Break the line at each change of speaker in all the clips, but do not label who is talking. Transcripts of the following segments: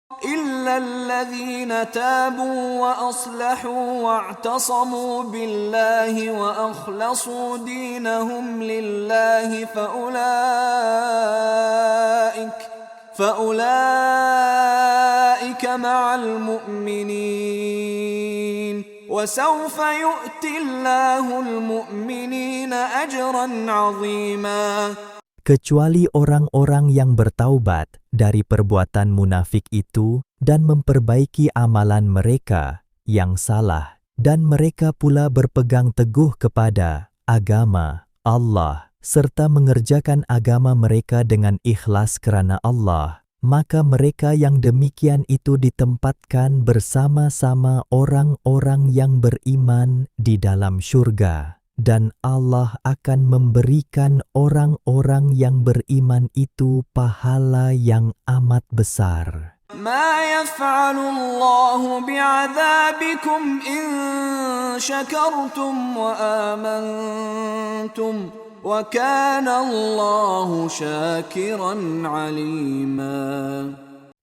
إلا الذين تابوا وأصلحوا واعتصموا بالله وأخلصوا دينهم لله فأولئك مع المؤمنين وسوف يؤتي الله المؤمنين أجرا عظيما.
Kecuali orang-orang yang bertaubat dari perbuatan munafik itu dan memperbaiki amalan mereka yang salah, dan mereka pula berpegang teguh kepada agama Allah serta mengerjakan agama mereka dengan ikhlas kerana Allah, maka mereka yang demikian itu ditempatkan bersama-sama orang-orang yang beriman di dalam syurga. Dan Allah akan memberikan orang-orang yang beriman itu pahala yang amat besar.
ما يفعل الله بعذابكم إن شكرتم وآمنتم وكان الله شاكرا عليما.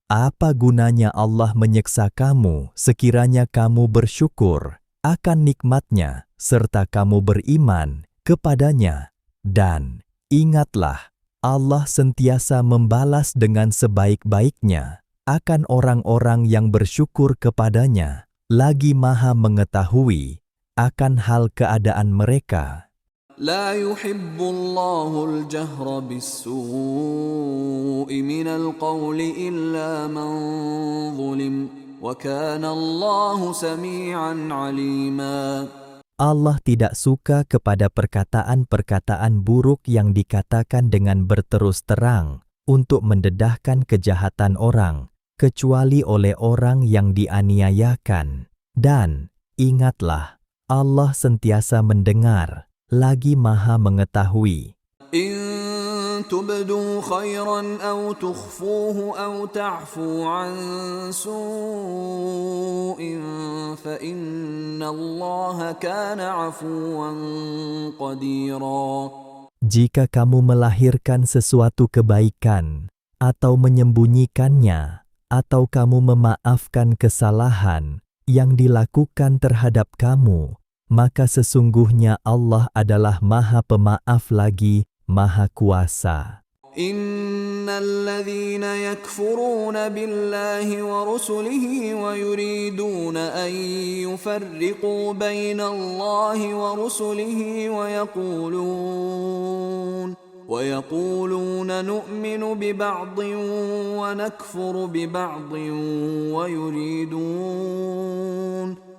Apa gunanya Allah menyiksa kamu sekiranya kamu bersyukur akan nikmatnya serta kamu beriman kepadanya? Dan ingatlah, Allah sentiasa membalas dengan sebaik-baiknya akan orang-orang yang bersyukur kepadanya, lagi Maha mengetahui akan hal keadaan mereka.
لا يحب الله الجهر بالسوء من القول إلا من ظلم وكان الله سميعا عليما.
Allah tidak suka kepada perkataan-perkataan buruk yang dikatakan dengan berterus terang untuk mendedahkan kejahatan orang, kecuali oleh orang yang dianiayakan. Dan ingatlah, Allah sentiasa mendengar, lagi Maha mengetahui.
إن تبدوا خيرا أو تخفوه أو تعفوا عن سوء فإن الله كان عفوا قديرا.
Jika kamu melahirkan sesuatu kebaikan, atau menyembunyikannya, atau kamu memaafkan kesalahan yang dilakukan terhadap kamu, maka sesungguhnya Allah adalah Maha Pemaaf lagi Maha Kuasa.
إن الذين يكفرون بالله ورسله ويريدون أن يفرقوا بين الله ورسله ويقولون نؤمن ببعض ونكفر ببعض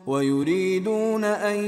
ويريدون أن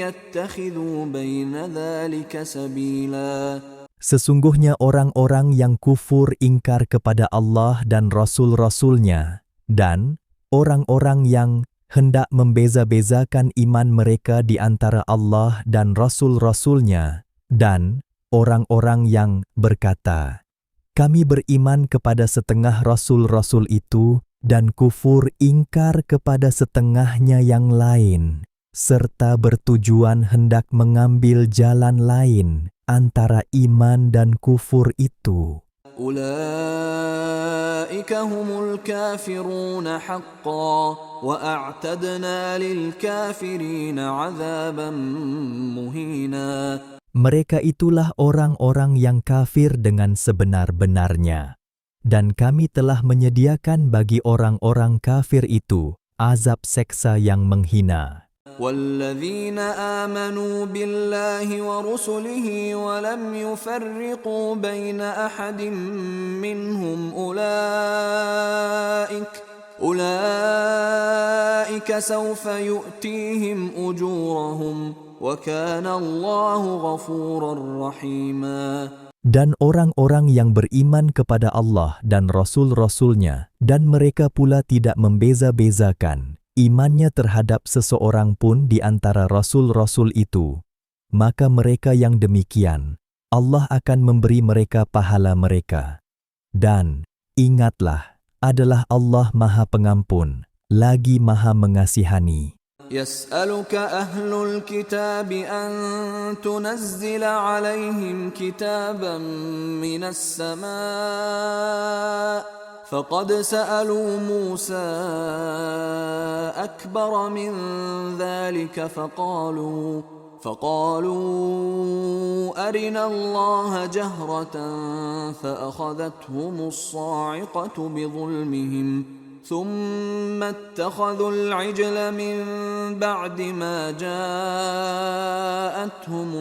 يتخذوا بين ذلك سبيلا.
Sesungguhnya orang-orang yang kufur ingkar kepada Allah dan Rasul-Rasulnya, dan orang-orang yang hendak membeza-bezakan iman mereka di antara Allah dan Rasul-Rasulnya, dan orang-orang yang berkata, kami beriman kepada setengah Rasul-Rasul itu, dan kufur ingkar kepada setengahnya yang lain, serta bertujuan hendak mengambil jalan lain antara iman dan kufur itu.
أولئك هم الكافرون حقا وأعتدنا للكافرين عذابا مهينا.
Mereka itulah orang-orang yang kafir dengan sebenar-benarnya. Dan kami telah menyediakan bagi orang-orang kafir itu azab seksa yang menghina.
والذين آمنوا بالله ورسله ولم يفرقوا بين أحد منهم أولئك سوف يؤتيهم أجورهم وكان الله غفورا رحيما.
Dan orang-orang yang beriman kepada Allah dan Rasul-Rasulnya, dan mereka pula tidak membeza-bezakan imannya terhadap seseorang pun di antara Rasul-Rasul itu, maka mereka yang demikian, Allah akan memberi mereka pahala mereka. Dan ingatlah, adalah Allah Maha Pengampun, lagi Maha Mengasihani.
يسألك أهل الكتاب أن تنزل عليهم كتابا من السماء فقد سألوا موسى أكبر من ذلك فقالوا أرنا الله جهرة فأخذتهم الصاعقة بظلمهم ثم اتخذوا العجل من بعد ما جاءتهم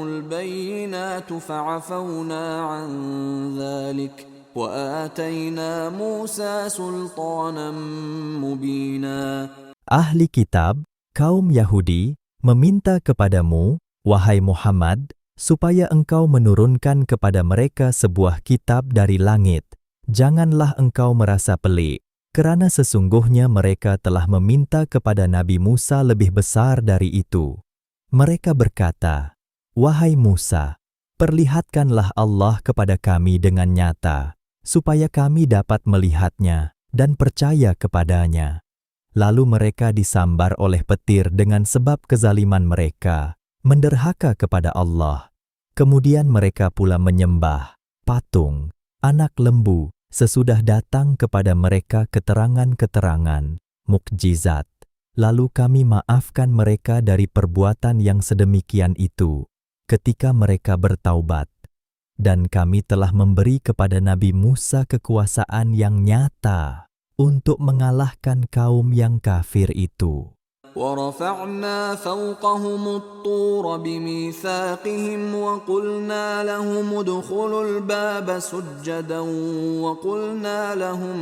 البينات فعفونا عن ذلك وآتينا موسى سلطانا مبينا.
Ahli kitab, kaum Yahudi, meminta kepadamu, wahai Muhammad, supaya engkau menurunkan kepada mereka sebuah kitab dari langit. Janganlah engkau merasa pelik, kerana sesungguhnya mereka telah meminta kepada Nabi Musa lebih besar dari itu. Mereka berkata, wahai Musa, perlihatkanlah Allah kepada kami dengan nyata, supaya kami dapat melihatnya dan percaya kepadanya. Lalu mereka disambar oleh petir dengan sebab kezaliman mereka, menderhaka kepada Allah. Kemudian mereka pula menyembah patung, anak lembu, sesudah datang kepada mereka keterangan-keterangan, mukjizat. Lalu kami maafkan mereka dari perbuatan yang sedemikian itu, ketika mereka bertaubat. Dan kami telah memberi kepada Nabi Musa kekuasaan yang nyata untuk mengalahkan kaum yang kafir itu.
وَرَفَعْنَا فَوْقَهُمُ الطُّورَ بِمِيثَاقِهِمْ وَقُلْنَا لَهُمُ ادْخُلُوا الْبَابَ سُجَّدًا وَقُلْنَا لَهُمْ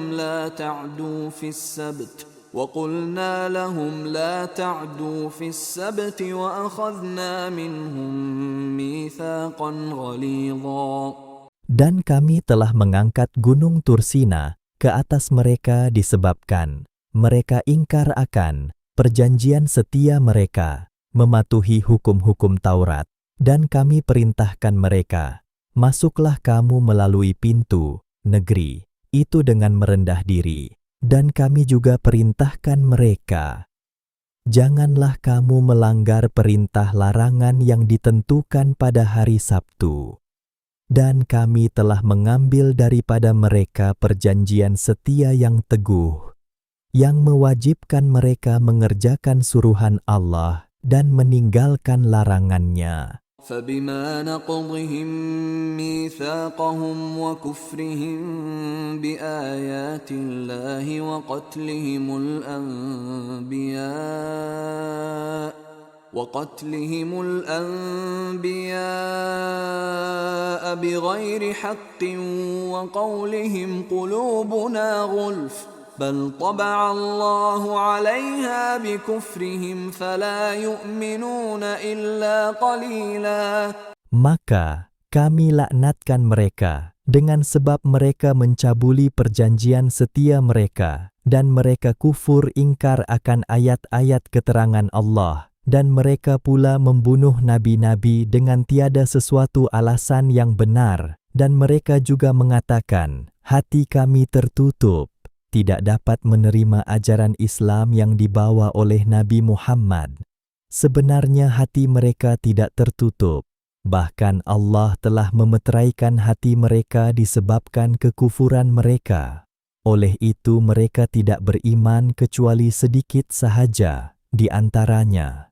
لَا تَعْدُوا فِي السَّبْتِ وَأَخَذْنَا مِنْهُمْ مِيثَاقًا غَلِيظًا.
Dan kami telah mengangkat gunung Tursina ke atas mereka disebabkan mereka ingkar akan perjanjian setia mereka, mematuhi hukum-hukum Taurat, dan kami perintahkan mereka, masuklah kamu melalui pintu negeri itu dengan merendah diri. Dan kami juga perintahkan mereka, janganlah kamu melanggar perintah larangan yang ditentukan pada hari Sabtu. Dan kami telah mengambil daripada mereka perjanjian setia yang teguh, yang mewajibkan mereka mengerjakan suruhan Allah dan meninggalkan larangannya.
فَبِمَا نَقْضِهِمْ مِيثَاقَهُمْ وَكُفْرِهِمْ بِآيَاتِ اللَّهِ وَقَتْلِهِمُ الْأَنْبِيَاءَ بِغَيْرِ حَقٍّ وَقَوْلِهِمْ قُلُوبُنَا غُلْفٌ بل طبع الله عليها بكفرهم فلا يؤمنون إلا قليلا.
Maka kami laknatkan mereka dengan sebab mereka mencabuli perjanjian setia mereka dan mereka kufur ingkar akan ayat-ayat keterangan Allah dan mereka pula membunuh nabi-nabi dengan tiada sesuatu alasan yang benar dan mereka juga mengatakan hati kami tertutup, tidak dapat menerima ajaran Islam yang dibawa oleh Nabi Muhammad. Sebenarnya hati mereka tidak tertutup, bahkan Allah telah memeteraikan hati mereka disebabkan kekufuran mereka. Oleh itu mereka tidak beriman kecuali sedikit sahaja di antaranya.